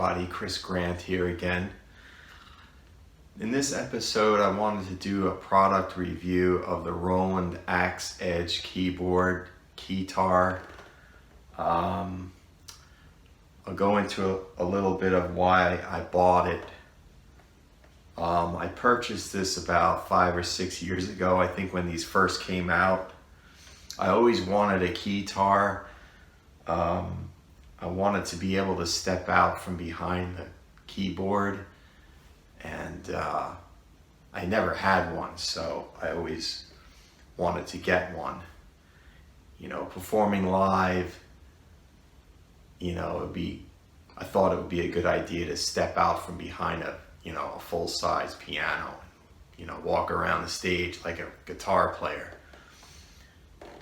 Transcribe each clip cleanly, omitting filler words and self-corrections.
everybody, Chris Grant here again. In this episode I wanted to do a product review of the Roland Ax-Edge Keytar. I'll go into a little bit of why I bought it. I purchased this about 5 or 6 years ago, I think, when these first came out. I always wanted a keytar. I wanted to be able to step out from behind the keyboard, and I never had one, so I always wanted to get one. You know, performing live, you know, I thought it would be a good idea to step out from behind a full-size piano, walk around the stage like a guitar player.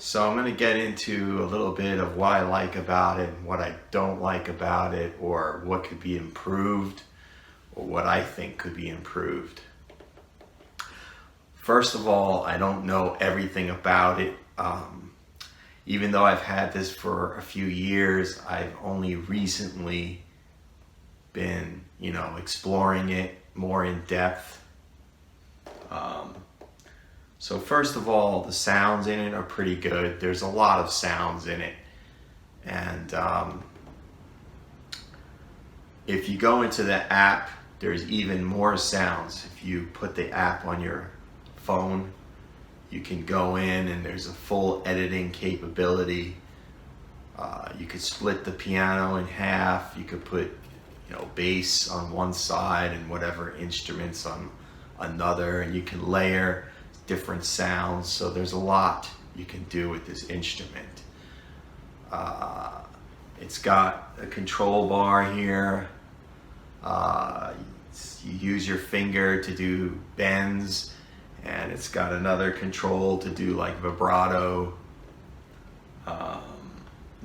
So I'm going to get into a little bit of what I like about it and what I don't like about it, or what could be improved, or what I think could be improved. First of all, I don't know everything about it. Even though I've had this for a few years, I've only recently been, exploring it more in depth. So first of all, the sounds in it are pretty good. There's a lot of sounds in it. And if you go into the app, there's even more sounds. If you put the app on your phone, you can go in and there's a full editing capability. You could split the piano in half. You could put, bass on one side and whatever instruments on another, and you can layer different sounds. So there's a lot you can do with this instrument. It's got a control bar here. You use your finger to do bends, and it's got another control to do like vibrato.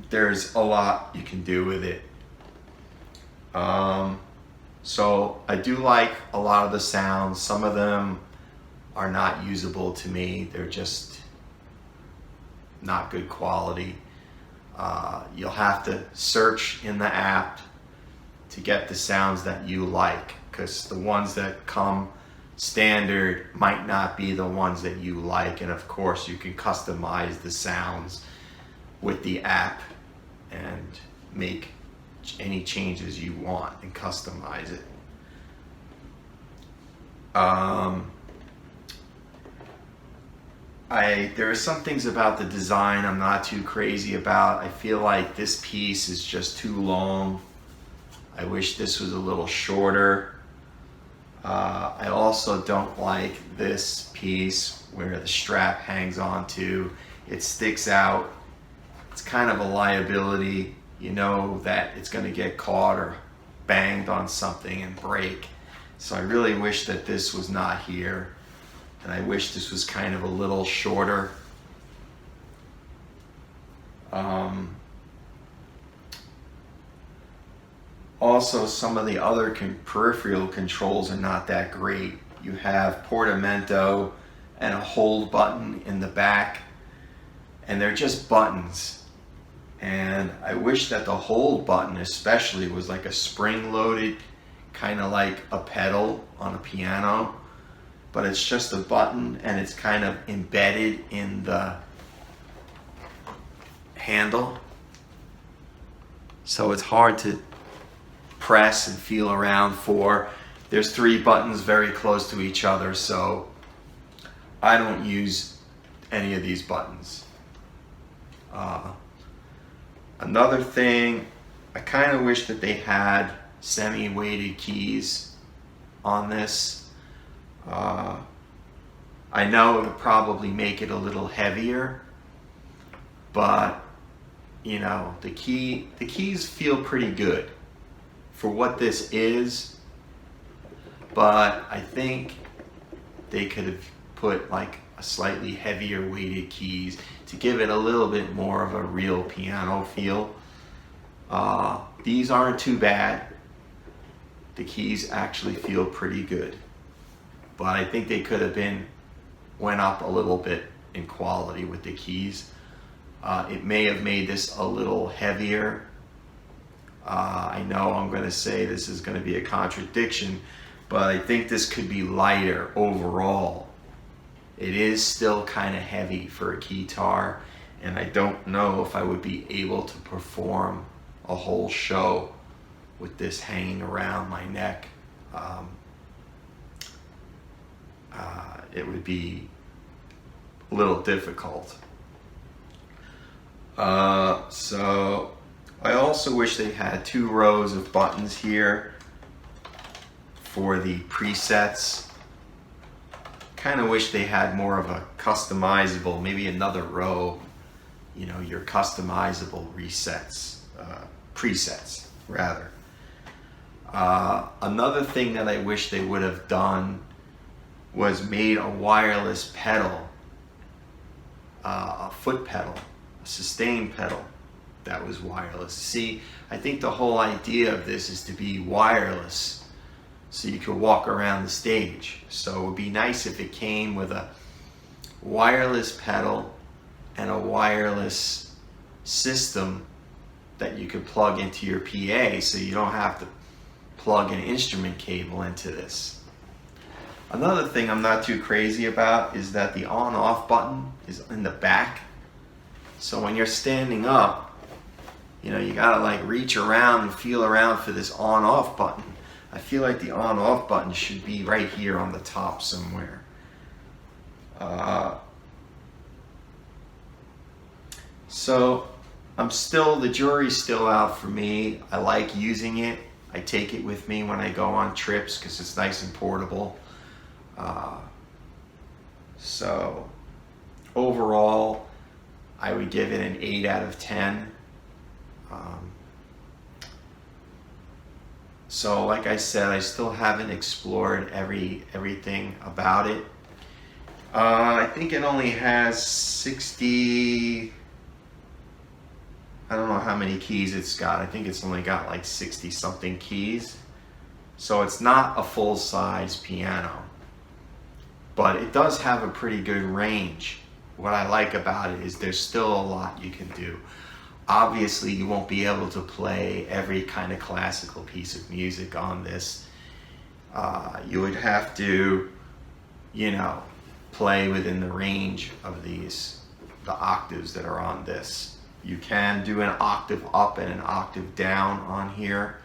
There's a lot you can do with it. So I do like a lot of the sounds. Some of them are not usable to me. They're just not good quality. You'll have to search in the app to get the sounds that you like, because the ones that come standard might not be the ones that you like. And of course you can customize the sounds with the app and make any changes you want and customize it. There are some things about the design I'm not too crazy about. I feel like this piece is just too long. I wish this was a little shorter. I also don't like this piece where the strap hangs onto. It sticks out. It's kind of a liability. You know that it's going to get caught or banged on something and break. So I really wish that this was not here. And I wish this was kind of a little shorter. Also, some of the other peripheral controls are not that great. You have portamento and a hold button in the back, and they're just buttons. And I wish that the hold button especially was like a spring-loaded, kind of like a pedal on a piano. But it's just a button, and it's kind of embedded in the handle. So it's hard to press and feel around for. There's 3 buttons very close to each other, so I don't use any of these buttons. Another thing, I kind of wish that they had semi-weighted keys on this. I know it would probably make it a little heavier, but the keys feel pretty good for what this is. But I think they could have put like a slightly heavier weighted keys to give it a little bit more of a real piano feel. These aren't too bad. The keys actually feel pretty good. But I think they could have went up a little bit in quality with the keys. It may have made this a little heavier, I know I'm going to say this is going to be a contradiction, but I think this could be lighter overall. It is still kind of heavy for a keytar, and I don't know if I would be able to perform a whole show with this hanging around my neck. It would be a little difficult. So I also wish they had 2 rows of buttons here for the presets. Kind of wish they had more of a customizable, maybe another row, you know, your customizable presets rather. Another thing that I wish they would have done was made a wireless pedal, a foot pedal, a sustain pedal that was wireless. See, I think the whole idea of this is to be wireless so you could walk around the stage. So it would be nice if it came with a wireless pedal and a wireless system that you could plug into your PA, so you don't have to plug an instrument cable into this. Another thing I'm not too crazy about is that the on-off button is in the back. So when you're standing up, you know, you gotta like reach around and feel around for this on-off button. I feel like the on-off button should be right here on the top somewhere. So the jury's still out for me. I like using it. I take it with me when I go on trips because it's nice and portable. So overall, I would give it an 8 out of 10. So like I said, I still haven't explored everything about it. I think it only has 60, I don't know how many keys it's got. I think it's only got like 60 something keys. So it's not a full-size piano, but it does have a pretty good range. What I like about it is there's still a lot you can do. Obviously, you won't be able to play every kind of classical piece of music on this. You would have to, you know, play within the range of the octaves that are on this. You can do an octave up and an octave down on here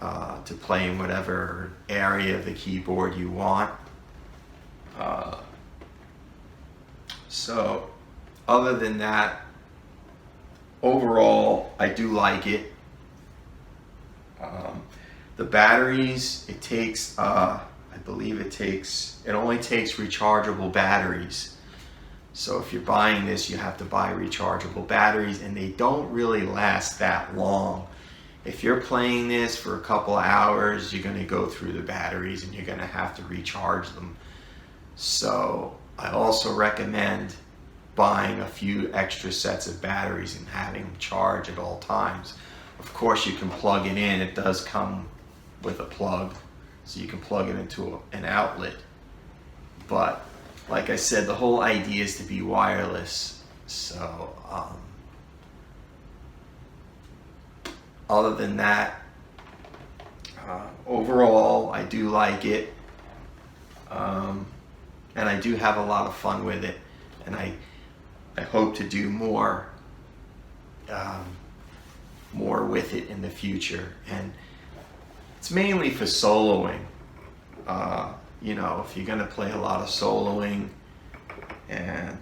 to play in whatever area of the keyboard you want. So other than that, overall, I do like it. The batteries, it takes, I believe it only takes rechargeable batteries. So if you're buying this, you have to buy rechargeable batteries, and they don't really last that long. If you're playing this for a couple hours, you're going to go through the batteries and you're going to have to recharge them. So I also recommend buying a few extra sets of batteries and having them charge at all times. Of course, you can plug it in. It does come with a plug, so you can plug it into an outlet. But like I said, the whole idea is to be wireless. So other than that, overall, I do like it. And I do have a lot of fun with it. And I hope to do more with it in the future. And it's mainly for soloing. You know, if you're going to play a lot of soloing, and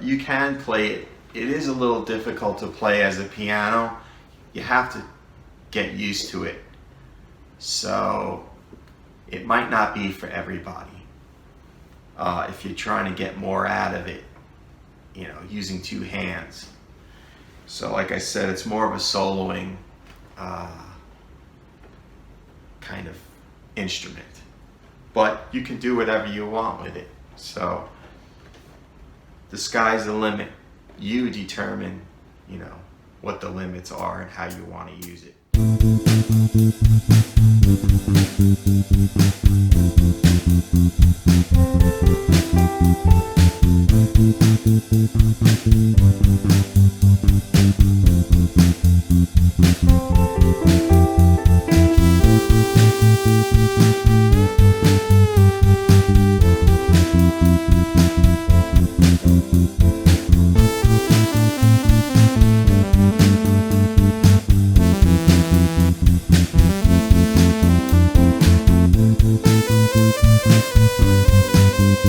you can play it. It is a little difficult to play as a piano. You have to get used to it. So it might not be for everybody. If you're trying to get more out of it, you know, using 2 hands. So like I said, it's more of a soloing kind of instrument. But you can do whatever you want with it. So the sky's the limit. You determine, you know, what the limits are and how you want to use it.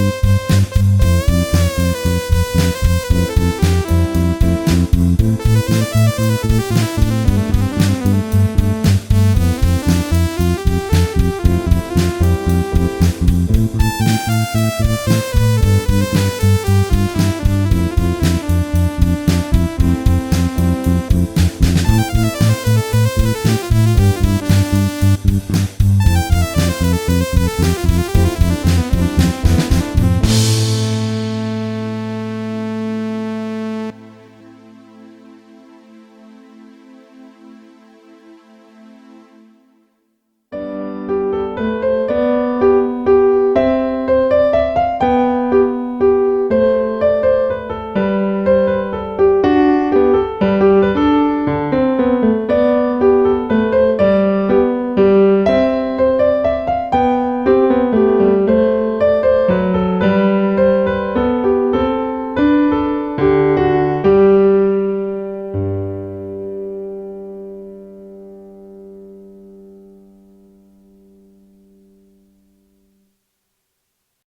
you.